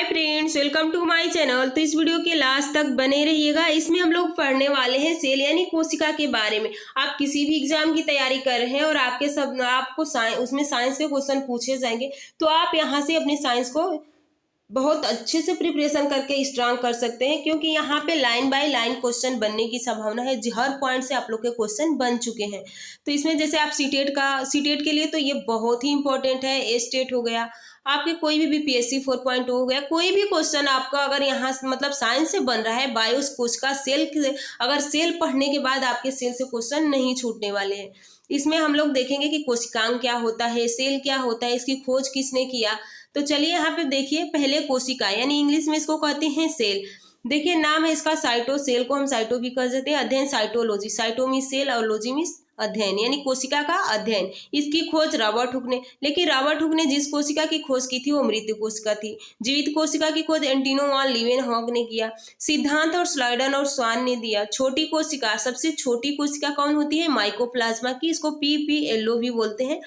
Hi friends, welcome to my channel. तो इस video के लास्ट तक बने रहिएगा। इसमें हम लोग पढ़ने वाले हैं सेल यानी कोशिका के बारे में। आप किसी भी एग्जाम की तैयारी कर रहे हैं और आपको उसमें साइंस के क्वेश्चन पूछे जाएंगे, तो आप यहाँ से अपनी साइंस को बहुत अच्छे से प्रिपरेशन करके स्ट्रांग कर सकते हैं, क्योंकि यहाँ पे लाइन बाय लाइन क्वेश्चन बनने की संभावना है। हर पॉइंट से आप लोग के क्वेश्चन बन चुके हैं। तो इसमें जैसे आप सीटेट के लिए तो ये बहुत ही इंपॉर्टेंट है। ए स्टेट हो गया, आपके कोई भी बीपीएससी 4.0 हो गया, कोई भी क्वेश्चन आपका अगर यहाँ मतलब साइंस से बन रहा है, बायोस कोशिका सेल, अगर सेल पढ़ने के बाद आपके सेल से क्वेश्चन नहीं छूटने वाले हैं। इसमें हम लोग देखेंगे कि कोशिकांग क्या होता है, सेल क्या होता है, इसकी खोज किसने किया। तो चलिए यहाँ पे देखिए, पहले कोशिका यानी इंग्लिश में इसको कहते हैं सेल। देखिए नाम है इसका साइटो, सेल को हम साइटो भी कह देते हैं। अध्ययन साइटोलॉजी, साइटो मीन सेल और लॉजी मीन अध्ययन, यानी कोशिका का अध्ययन। इसकी खोज रॉबर्ट हुक ने, लेकिन रॉबर्ट हुक ने जिस कोशिका की खोज की थी वो मृत कोशिका थी। जीवित कोशिका की खोज एंटिनो वान लीवेनहॉक ने किया। सिद्धांत और स्लाइडन और स्वान ने दिया। छोटी कोशिका, सबसे छोटी कोशिका कौन होती है? माइकोप्लाज्मा की, इसको पीपीएलओ भी बोलते हैं।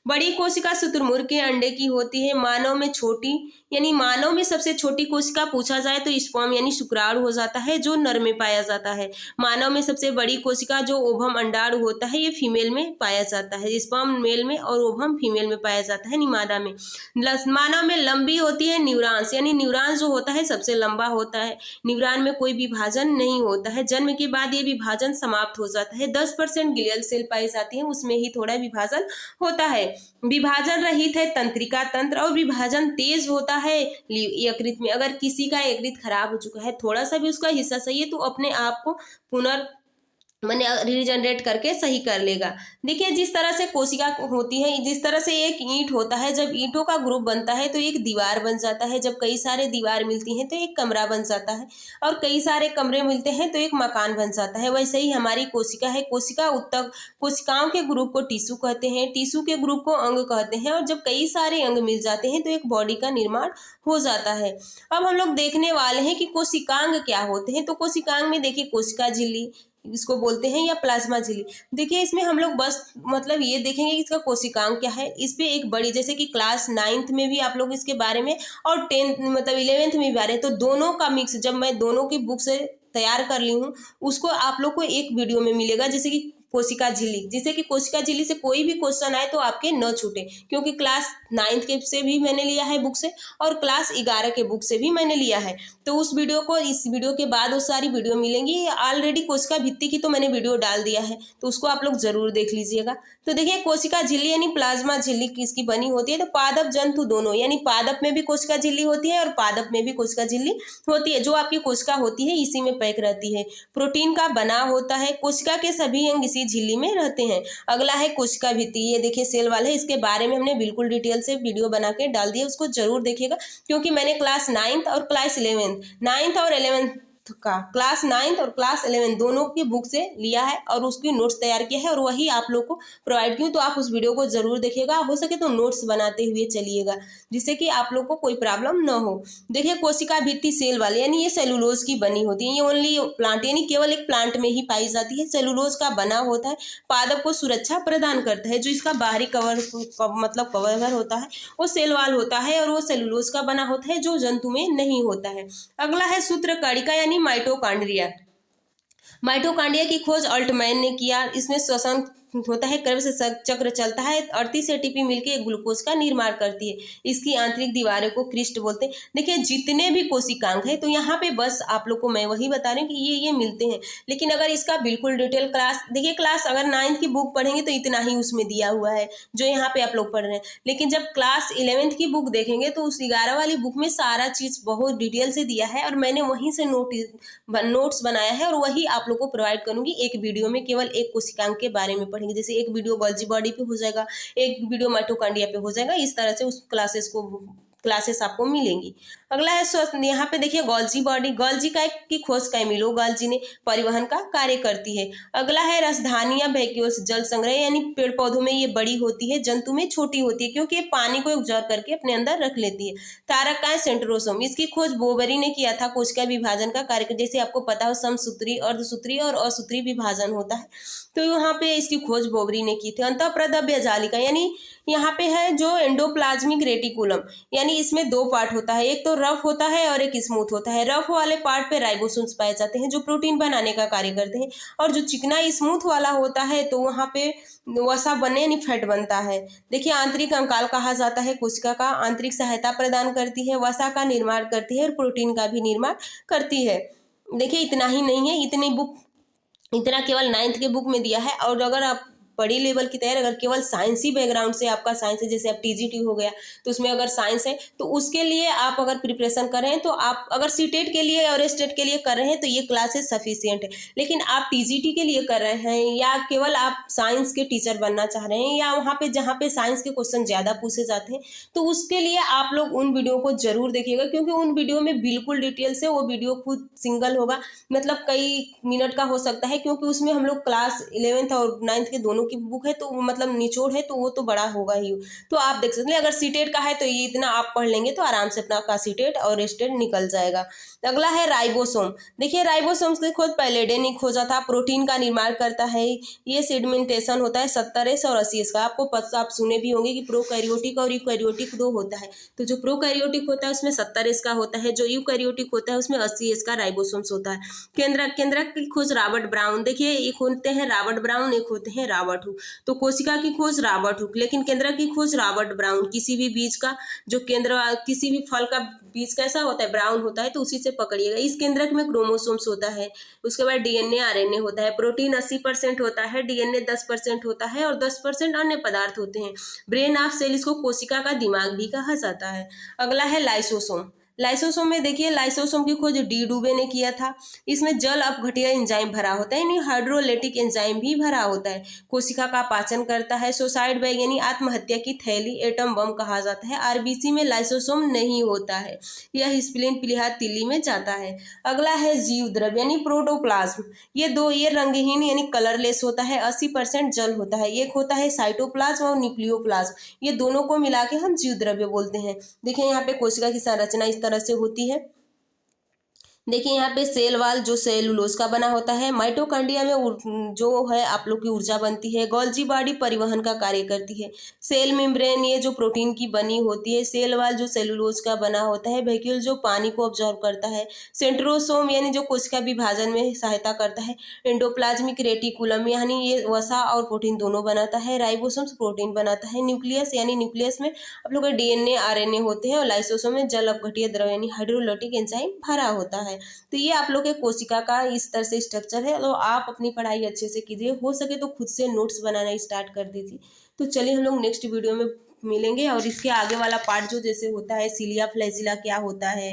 बड़ी कोशिका शुतुरमुर्ग के अंडे की होती है। मानव में छोटी यानी मानव में सबसे छोटी कोशिका पूछा जाए तो स्पर्म यानी शुक्राणु हो जाता है, जो नर में पाया जाता है। मानव में सबसे बड़ी कोशिका जो ओवम अंडाणु होता है, ये फीमेल में पाया जाता है। स्पर्म मेल में और ओवम फीमेल में पाया जाता है, निमादा में। मानव में लंबी होती है न्यूरॉन्स, यानी न्यूरॉन्स जो होता है सबसे लंबा होता है। न्यूरॉन में कोई विभाजन नहीं होता है। जन्म के बाद ये विभाजन समाप्त हो जाता है। 10% ग्लियल सेल पाई जाती है, उसमें ही थोड़ा विभाजन होता है। विभाजन रहित है तंत्रिका तंत्र, और विभाजन तेज होता है यकृत में। अगर किसी का यकृत खराब हो चुका है, थोड़ा सा भी उसका हिस्सा सही है, तो अपने आप को रिजनरेट करके सही कर लेगा। देखिए जिस तरह से कोशिका होती है, जिस तरह से एक ईंट होता है, जब ईंटों का ग्रुप बनता है तो एक दीवार बन जाता है। जब कई सारे दीवार मिलती हैं तो एक कमरा बन जाता है, और कई सारे कमरे मिलते हैं तो एक मकान बन जाता है। वैसे ही हमारी कोशिका है। कोशिकाओं के ग्रुप को टिश्यू कहते हैं, टिश्यू के ग्रुप को अंग कहते हैं, और जब कई सारे अंग मिल जाते हैं तो एक बॉडी का निर्माण हो जाता है। अब हम लोग देखने वाले हैं कि कोशिकांग क्या होते हैं। तो कोशिकांग में देखिए, कोशिका झिल्ली इसको बोलते हैं, या प्लाज्मा झिल्ली। देखिए इसमें हम लोग बस मतलब ये देखेंगे कि इसका कोशिकांग क्या है। इस पे एक बड़ी, जैसे कि क्लास 9th में भी आप लोग इसके बारे में, और 10th मतलब 11th में भी बारे, तो दोनों का मिक्स, जब मैं दोनों की बुक से तैयार कर ली हूँ, उसको आप लोग को एक वीडियो में मिलेगा। जैसे कि कोशिका झिल्ली, जिससे कि कोशिका झिल्ली से कोई भी क्वेश्चन आए तो आपके न छूटे, क्योंकि क्लास 9th के से भी मैंने लिया है बुक से, और क्लास 11 के बुक से भी मैंने लिया है। तो उस वीडियो को, इस वीडियो के बाद वो सारी वीडियो मिलेंगी। ऑलरेडी कोशिका भित्ति की तो मैंने वीडियो डाल दिया है, तो उसको आप लोग जरूर देख लीजिएगा। तो देखिए कोशिका झिल्ली यानी प्लाज्मा झिल्ली किसकी बनी होती है? तो पादप जंतु दोनों, यानी पादप में भी कोशिका झिल्ली होती है और पादप में भी कोशिका झिल्ली होती है। जो आपकी कोशिका होती है इसी में पैक रहती है, प्रोटीन का बना होता है। कोशिका के सभी अंग इसी झिल्ली में रहते हैं। अगला है कोशिका भित्ति, ये देखिए सेल वाल है। इसके बारे में हमने बिल्कुल डिटेल से वीडियो बना के डाल दिया, उसको जरूर देखिएगा, क्योंकि मैंने क्लास 9th और क्लास 9th और 11th का, क्लास 9th और क्लास 11 दोनों की बुक से लिया है, और उसकी नोट्स तैयार किया है, और वही आप लोग को प्रोवाइड की। तो आप उस वीडियो को जरूर देखिएगा, हो सके तो नोट्स बनाते हुए चलिएगा, जिससे कि आप लोग को कोई प्रॉब्लम न हो। देखिए कोशिका भित्ति सेल वाले, यानी ये सेलुलोज की बनी होती है। ये ओनली प्लांट यानी केवल एक प्लांट में ही पाई जाती है। सेलुलोज का बना होता है, पादप को सुरक्षा प्रदान करता है। जो इसका बाहरी कवर मतलब कवर होता है वो सेल वाल होता है, और वो सेलुलोज का बना होता है, जो जंतु में नहीं होता है। अगला है सूत्रकारिका यानी माइटोकॉन्ड्रिया। माइटोकॉन्ड्रिया की खोज अल्टमैन ने किया। इसमें श्वसन होता है, कर्व से चक्र चलता है, 38 एटीपी मिलकर एक ग्लूकोज का निर्माण करती है। इसकी आंतरिक दीवारों को क्रिस्ट बोलते हैं। देखिए जितने भी कोशिकांग है, तो यहाँ पे बस आप लोग को मैं वही बता रही हूँ कि ये मिलते हैं। लेकिन अगर इसका बिल्कुल डिटेल क्लास, देखिए क्लास अगर 9th की बुक पढ़ेंगे तो इतना ही उसमें दिया हुआ है जो यहाँ पे आप लोग पढ़ रहे हैं। लेकिन जब क्लास 11th की बुक देखेंगे तो उस 11 वाली बुक में सारा चीज बहुत डिटेल से दिया है, और मैंने वहीं से नोट्स बनाया है, और वही आप लोग को प्रोवाइड करूंगी एक वीडियो में। केवल एक कोशिकांग के बारे में पढ़ेंगे, जैसे एक वीडियो गोल्जी बॉडी पे हो जाएगा, एक वीडियो माइटोकॉन्ड्रिया पे हो जाएगा। इस तरह से उस क्लासेस आपको मिलेंगी। अगला है यहाँ पे देखिए गोल्जी बॉडी, गोल्जी की खोज कैमिलो गोल्जी ने परिवहन का कार्य करती है। अगला है रसधानी या वैक्यूल्स, जल संग्रह, यानी पेड़ पौधों में ये बड़ी होती है, जंतु में छोटी होती है, क्योंकि ये पानी को एब्जॉर्ब करके अपने अंदर रख लेती है। तारकाएं सेंट्रोसोम, इसकी खोज बोबरी ने किया था। कोशिका विभाजन का कार्य, जैसे आपको पता हो समसूत्री, अर्धसूत्री और असूत्री विभाजन होता है, तो यहाँ पे इसकी खोज बोबरी ने की थी। अंतःप्रद्रव्य जालिका, यानी यहाँ पे है जो एंडोप्लाज्मिक रेटिकुलम, यानी इसमें दो पार्ट होता है, एक तो रफ होता है और एक स्मूथ होता है। रफ वाले पार्ट पे राइबोसोम्स पाए जाते हैं जो प्रोटीन बनाने का कार्य करते हैं, और जो चिकना स्मूथ वाला होता है तो वहाँ पे वसा बने यानी फैट बनता है। देखिए, आंतरिक कंकाल कहा जाता है कोशिका का, आंतरिक सहायता प्रदान करती है, वसा का निर्माण करती है और प्रोटीन का भी निर्माण करती है। देखिए, इतना ही नहीं है, इतना केवल 9th के बुक में दिया है। और अगर आप बड़ी लेवल की तैयारी, अगर केवल साइंसी बैकग्राउंड से आपका साइंस है, जैसे आप टीजीटी हो गया तो उसमें अगर साइंस है तो उसके लिए आप अगर प्रिपरेशन कर रहे हैं, तो आप अगर सीटेट के लिए और स्टेट के लिए कर रहे हैं तो ये क्लासेस सफिशिएंट है। लेकिन आप टीजीटी के लिए कर रहे हैं या केवल आप साइंस के टीचर बनना चाह रहे हैं, या वहाँ पे जहाँ पे साइंस के क्वेश्चन ज़्यादा पूछे जाते हैं, तो उसके लिए आप लोग उन वीडियो को जरूर देखिएगा, क्योंकि उन वीडियो में बिल्कुल डिटेल से, वो वीडियो खुद सिंगल होगा, मतलब कई मिनट का हो सकता है, क्योंकि उसमें हम लोग क्लास 11th और 9th के दोनों की बुक है, तो मतलब निचोड़ है तो वो तो बड़ा होगा ही। तो आप देख सकते हैं, अगर सीटेट का है तो ये इतना आप पढ़ लेंगे तो आराम से अपना का सीटेट और स्टेट निकल जाएगा। अगला है राइबोसोम। देखिए, राइबोसोम्स की खोज पैलेडे ने खोजा था, प्रोटीन का निर्माण करता है। ये सेडिमेंटेशन होता है 70S और 80S का। आपको पता, आप सुने भी होंगे कि प्रोकैरियोटिक और यूकैरियोटिक दो होता है। तो जो प्रोकैरियोटिक होता है उसमें 70S का होता है, जो यूकैरियोटिक होता है उसमें 80S का राइबोसोम्स होता है। केंद्रक की खोज रॉबर्ट ब्राउन। देखिए, एक होते हैं रॉबर्ट ब्राउन, एक होते हैं रॉबर्ट हुक। तो कोशिका की खोज रॉबर्ट हुक, लेकिन केंद्रक की खोज रॉबर्ट ब्राउन। किसी भी बीज का जो किसी भी फल का बीज कैसा होता है, ब्राउन होता है, तो उसी से पकड़िएगा। इस केंद्रक में क्रोमोसोम्स होता है, उसके बाद डीएनए आरएनए होता है। प्रोटीन 80% होता है, डीएनए 10% होता है और 10% अन्य पदार्थ होते हैं। ब्रेन ऑफ सेल, इसको कोशिका का दिमाग भी कहा जाता है। अगला है लाइसोसोम। लाइसोसोम में देखिए, लाइसोसोम की खोज डी डुबे ने किया था। इसमें जल अपघट्य एंजाइम भरा होता है, यानी हाइड्रोलेटिक एंजाइम भी भरा होता है। कोशिका का पाचन करता है। सुसाइड बैग यानी आत्महत्या की थैली, एटम बम कहा जाता है। आरबीसी में लाइसोसोम नहीं होता है, यह स्प्लीन प्लीहा तिल्ली में जाता है। अगला है जीव द्रव्य यानी प्रोटोप्लाज्म। ये रंगहीन यानी कलरलेस होता है, 80% जल होता है। एक होता है साइटोप्लाज्म और न्यूक्लियोप्लाज्म, ये दोनों को मिला के हम जीव द्रव्य बोलते हैं। देखिए, यहाँ पे कोशिका की संरचना इस तरह से होती है। देखिए, यहाँ पे सेल वाल जो सेलुलोज का बना होता है। माइटोकॉन्ड्रिया में जो है आप लोग की ऊर्जा बनती है। गोल्जी बॉडी परिवहन का कार्य करती है। सेल मेम्ब्रेन, ये जो प्रोटीन की बनी होती है। सेल वाल जो सेलुलोज का बना होता है। वैक्यूल जो पानी को ऑब्जॉर्व करता है। सेंट्रोसोम यानी जो कोशिका विभाजन में सहायता करता है। एंडोप्लाज्मिक रेटिकुलम यानी ये वसा और प्रोटीन दोनों बनाता है। राइबोसोम्स प्रोटीन बनाता है। न्यूक्लियस यानी न्यूक्लियस में आप लोग का डीएनए आरएनए होते हैं, और लाइसोसोम में जल अपघट्य द्रव्य यानी हाइड्रोलाइटिक एंजाइम भरा होता है। तो ये आप लोग के कोशिका का इस तरह से स्ट्रक्चर है। तो आप अपनी पढ़ाई अच्छे से कीजिए, हो सके तो खुद से नोट्स बनाना स्टार्ट कर दीजिए। तो चलिए, हम लोग नेक्स्ट वीडियो में मिलेंगे, और इसके आगे वाला पार्ट जो जैसे होता है सीलिया फ्लैजिला क्या होता है,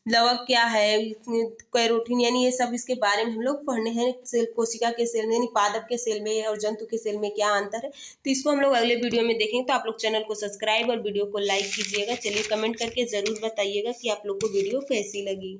लवक क्या है, कैरोटीन यानी ये सब इसके बारे में हम लोग पढ़ने हैं। सेल, कोशिका के सेल में यानी पादप के सेल में और जंतु के सेल में क्या अंतर है, तो इसको हम लोग अगले वीडियो में देखेंगे। तो आप लोग चैनल को सब्सक्राइब और वीडियो को लाइक कीजिएगा। चलिए, कमेंट करके ज़रूर बताइएगा कि आप लोग को वीडियो कैसी लगी।